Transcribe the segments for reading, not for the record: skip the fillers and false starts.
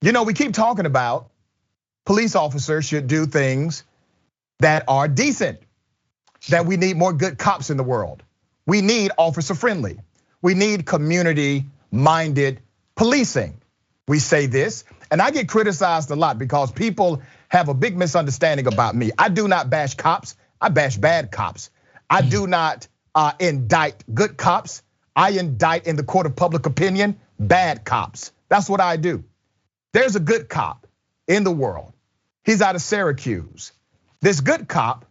We keep talking about police officers should do things that are decent, that we need more good cops in the world. We need officer friendly. We need community minded policing. We say this, and I get criticized a lot because people have a big misunderstanding about me. I do not bash cops, I bash bad cops. I do not indict good cops. I indict in the court of public opinion bad cops. That's what I do. There's a good cop in the world. He's out of Syracuse. This good cop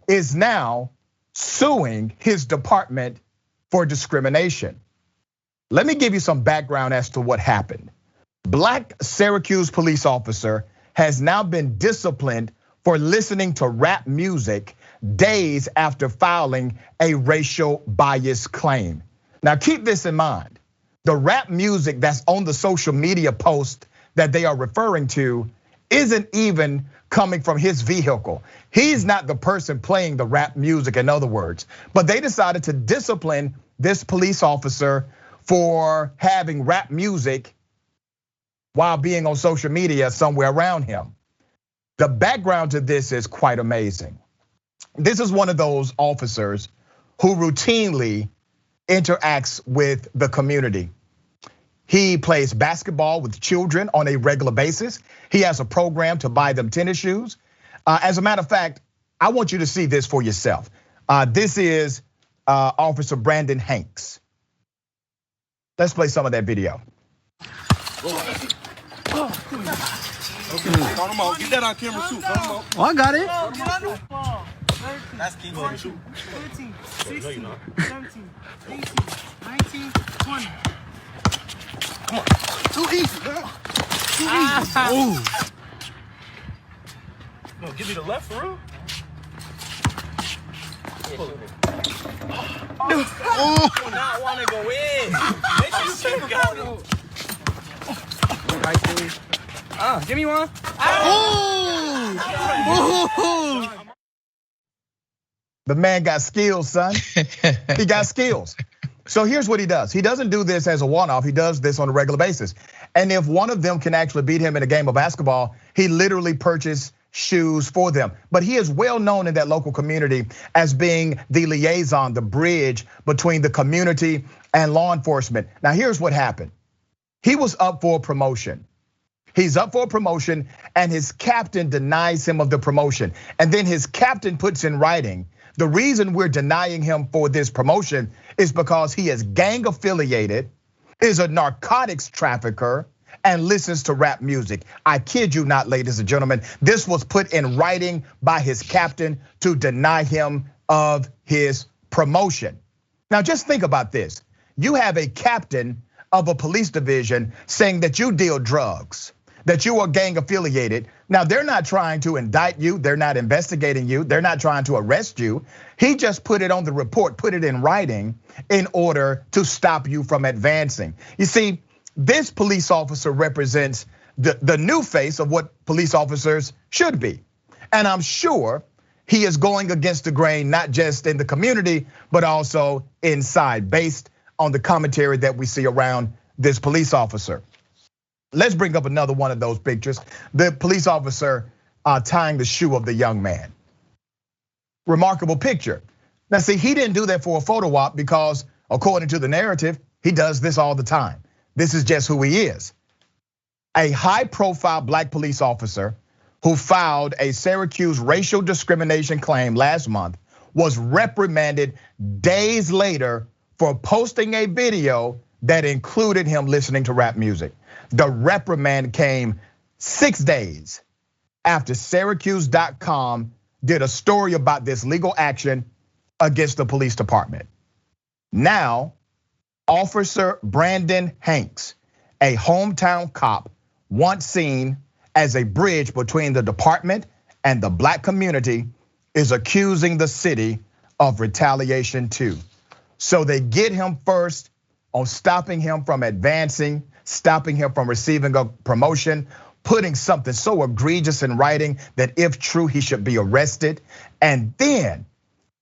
is now suing his department for discrimination. Let me give you some background as to what happened. Black Syracuse police officer has now been disciplined for listening to rap music days after filing a racial bias claim. Now keep this in mind. The rap music that's on the social media post that they are referring to isn't even coming from his vehicle. He's not the person playing the rap music, in other words. But they decided to discipline this police officer for having rap music while being on social media somewhere around him. The background to this is quite amazing. This is one of those officers who routinely interacts with the community. He plays basketball with children on a regular basis. He has a program to buy them tennis shoes. As a matter of fact, I want you to see this for yourself. This is Officer Brandon Hanks. Let's play some of that video. Call him out. Get that on camera too. Call him out. Oh, I got it. That's King on shoot. 15, 16, 17, 18, 19, 20. Come on. Too easy, man. Too easy. Oh. No, give me the left for real. Oh. Not want to go in. Make sure you got it. Give me one. Oh. The man got skills, son. He got skills. So here's what he does. He doesn't do this as a one-off. He does this on a regular basis. And if one of them can actually beat him in a game of basketball, he literally purchased shoes for them. But he is well known in that local community as being the liaison, the bridge between the community and law enforcement. Now here's what happened. He was up for a promotion. He's up for a promotion and his captain denies him of the promotion. And then his captain puts in writing, the reason we're denying him for this promotion is because he is gang affiliated, is a narcotics trafficker, and listens to rap music. I kid you not, ladies and gentlemen, this was put in writing by his captain to deny him of his promotion. Now just think about this. You have a captain of a police division saying that you deal drugs, that you are gang affiliated. Now they're not trying to indict you, they're not investigating you, they're not trying to arrest you. He just put it on the report, put it in writing in order to stop you from advancing. You see, this police officer represents the new face of what police officers should be. And I'm sure he is going against the grain, not just in the community, but also inside, based on the commentary that we see around this police officer. Let's bring up another one of those pictures. The police officer tying the shoe of the young man. Remarkable picture. Now see, he didn't do that for a photo op because according to the narrative, he does this all the time. This is just who he is. A high profile black police officer who filed a Syracuse racial discrimination claim last month was reprimanded days later for posting a video that included him listening to rap music. The reprimand came 6 days after Syracuse.com did a story about this legal action against the police department. Now, Officer Brandon Hanks, a hometown cop once seen as a bridge between the department and the black community, is accusing the city of retaliation too. So they get him first on stopping him from advancing, stopping him from receiving a promotion, putting something so egregious in writing that if true, he should be arrested. And then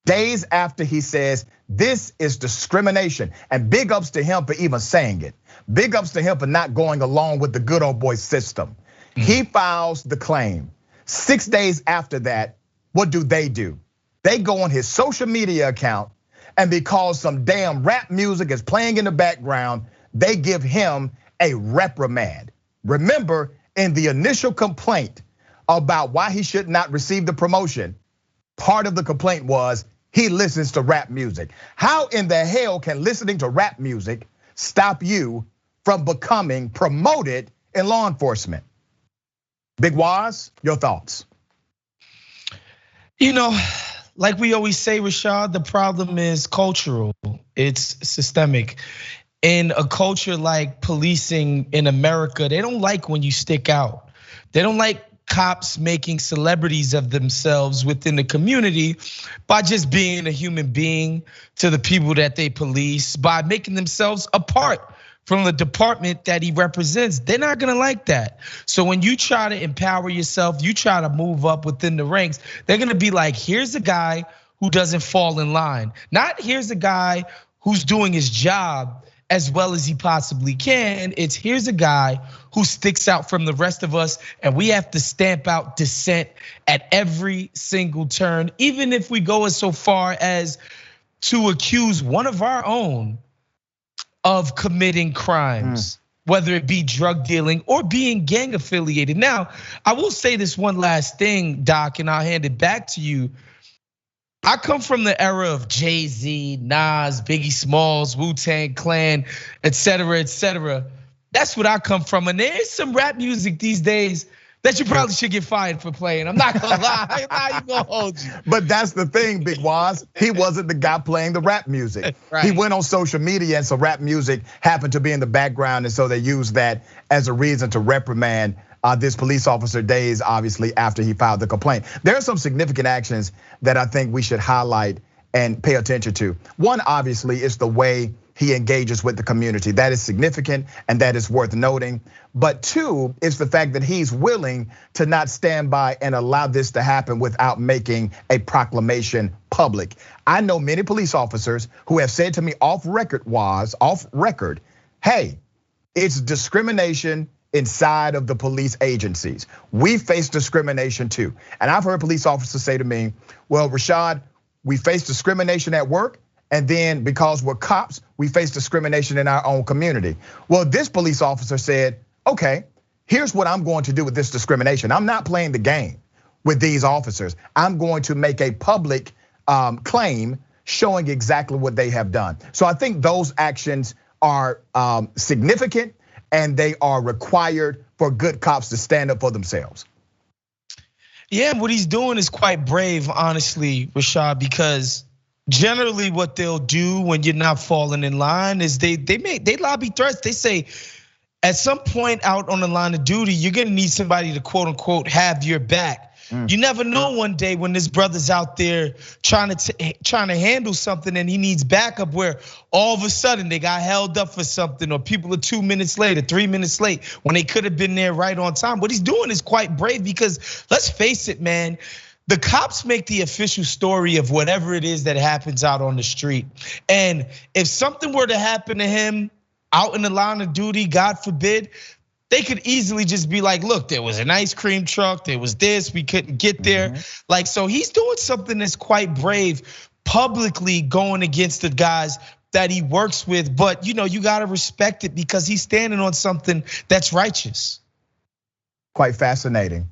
Days after he says, this is discrimination. And big ups to him for even saying it. Big ups to him for not going along with the good old boy system. He files the claim. 6 days after that, what do? They go on his social media account, and because some damn rap music is playing in the background, they give him a reprimand. Remember, in the initial complaint about why he should not receive the promotion, part of the complaint was he listens to rap music. How in the hell can listening to rap music stop you from becoming promoted in law enforcement? Big Wos, your thoughts? You know, like we always say, Rashad, the problem is cultural. It's systemic. In a culture like policing in America, they don't like when you stick out. They don't like cops making celebrities of themselves within the community by just being a human being to the people that they police, by making themselves apart from the department that he represents. They're not gonna like that. So when you try to empower yourself, you try to move up within the ranks, they're gonna be like, here's a guy who doesn't fall in line. Not here's a guy who's doing his job as well as he possibly can. It's here's a guy who sticks out from the rest of us, and we have to stamp out dissent at every single turn, even if we go as so far as to accuse one of our own of committing crimes, whether it be drug dealing or being gang affiliated. Now, I will say this one last thing, Doc, and I'll hand it back to you. I come from the era of Jay-Z, Nas, Biggie Smalls, Wu-Tang Clan, et cetera, et cetera. That's what I come from. And there's some rap music these days that you probably should get fired for playing. I'm not gonna lie, I'm not even gonna hold you. But that's the thing, Big Wos. He wasn't the guy playing the rap music. Right. He went on social media, and so rap music happened to be in the background, and so they used that as a reason to reprimand this police officer days, obviously, after he filed the complaint. There are some significant actions that I think we should highlight and pay attention to. One, obviously, is the way he engages with the community. That is significant and that is worth noting. But two, is the fact that he's willing to not stand by and allow this to happen without making a proclamation public. I know many police officers who have said to me off record, hey, it's discrimination inside of the police agencies. We face discrimination too. And I've heard police officers say to me, well, Rashad, we face discrimination at work, and then because we're cops, we face discrimination in our own community. Well, this police officer said, okay, here's what I'm going to do with this discrimination. I'm not playing the game with these officers. I'm going to make a public claim showing exactly what they have done. So I think those actions are significant, and they are required for good cops to stand up for themselves. Yeah, what he's doing is quite brave, honestly, Rashad, because generally what they'll do when you're not falling in line is they lobby threats. They say at some point out on the line of duty, you're gonna need somebody to quote unquote have your back. You never know one day when this brother's out there trying to handle something and he needs backup, where all of a sudden they got held up for something, or people are 2 minutes late or 3 minutes late when they could have been there right on time. What he's doing is quite brave, because let's face it, man, the cops make the official story of whatever it is that happens out on the street. And if something were to happen to him out in the line of duty, God forbid, they could easily just be like, look, there was an ice cream truck, there was this, we couldn't get there. Like, so he's doing something that's quite brave, publicly going against the guys that he works with. But you gotta respect it, because he's standing on something that's righteous. Quite fascinating.